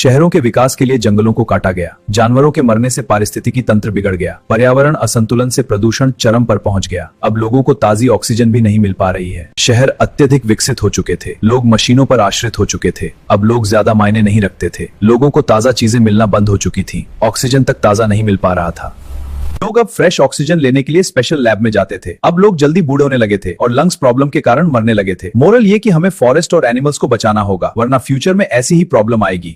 शहरों के विकास के लिए जंगलों को काटा गया, जानवरों के मरने से पारिस्थितिकी तंत्र बिगड़ गया, पर्यावरण असंतुलन से प्रदूषण चरम पर पहुंच गया। अब लोगों को ताजी ऑक्सीजन भी नहीं मिल पा रही है। शहर अत्यधिक विकसित हो चुके थे, लोग मशीनों पर आश्रित हो चुके थे। अब लोग ज्यादा मायने नहीं रखते थे, लोगों को ताजा चीजें मिलना बंद हो चुकी थी, ऑक्सीजन तक ताजा नहीं मिल पा रहा था। लोग अब फ्रेश ऑक्सीजन लेने के लिए स्पेशल लैब में जाते थे। अब लोग जल्दी बूढ़े होने लगे थे और लंग्स प्रॉब्लम के कारण मरने लगे थे। मोरल ये कि हमें फॉरेस्ट और एनिमल्स को बचाना होगा, वरना फ्यूचर में ऐसी ही प्रॉब्लम आएगी।